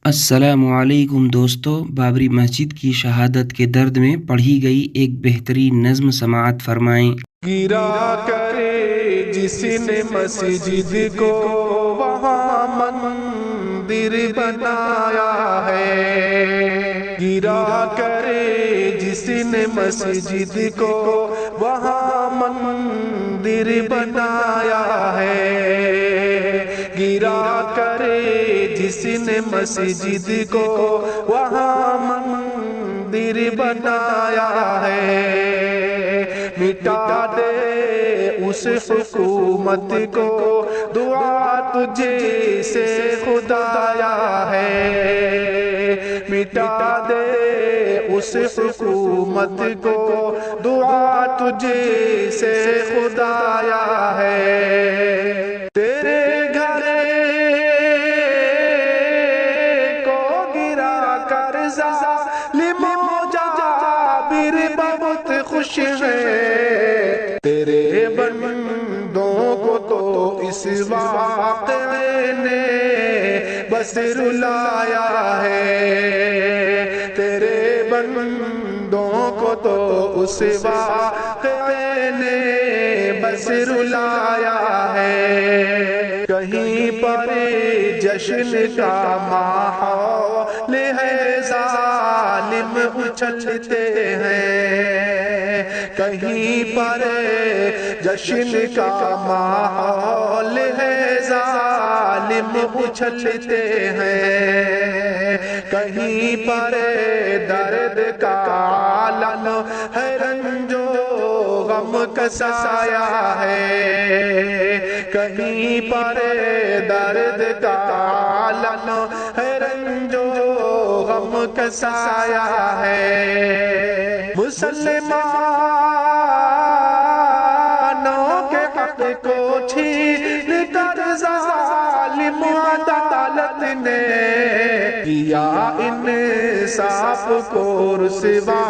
السلام علیکم دوستو، بابری مسجد کی شہادت کے درد میں پڑھی گئی ایک بہترین نظم سماعت فرمائیں۔ گرا کرے جس نے مسجد کو وہاں مندر بنایا ہے، گرا کرے جس نے مسجد کو وہاں مندر بنایا ہے، گرا کرے جس نے مسجد کو وہاں مندر بنایا ہے، مٹا دے اس حکومت کو دعا تجھے سے خدایا ہے، مٹا دے اس حکومت کو دعا تجھے سے خدایا ہے، تیرے گھر کو گرا کر ظالم و جابر بہت خوش ہے، تیرے بندوں کو تو اس واقعے نے بس رلایا ہے، تیرے بندوں کو تو اس واقعے نے بس رلایا ہے، کہیں پر جشن کا ماحول ہے ظالم اچھلتے ہیں، کہیں پر جشن کا ماحول ہے ظالم اچھلتے ہیں، کہیں پر درد کا عالم ہے رنج و غم کا سایہ ہے، کہیں پر درد کا عالم ہے رنج و غم کا سایہ ہے، مسلمانوں کے حق کو چھین کر ظالم عدالت نے کیا انصاف کو رسوا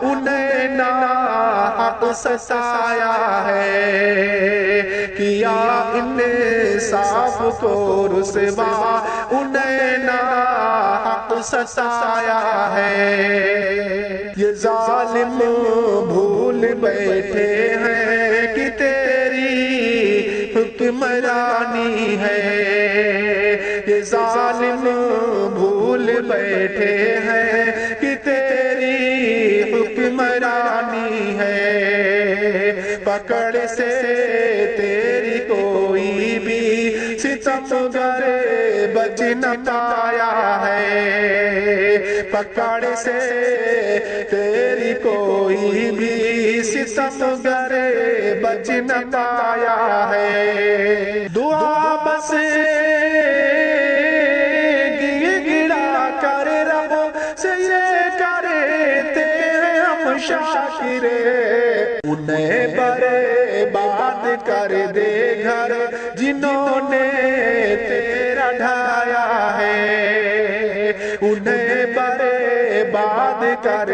انہیں ناحق ستایا ہے، کیا انصاف کو رسوا انہیں ناحق ستایا ہے، یہ ظالم بھول بیٹھے ہیں کہ تیری حکمرانی ہے، یہ ظالم بھول بیٹھے ہیں کہ تیری حکمرانی ہے، پکڑ سے تیری کوئی بھی ستمگر بچ نہ پایا ہے، پکڑ سے تیری کوئی بھی ستمگر بچ نہ پایا ہے، دعا بس گڑا کر رب سے یہ کرتے ہیں ہم شاکرے، انہیں برباد کر دے گھر جنہوں نے تیرا ڈھایا ہے، انہیں برباد کر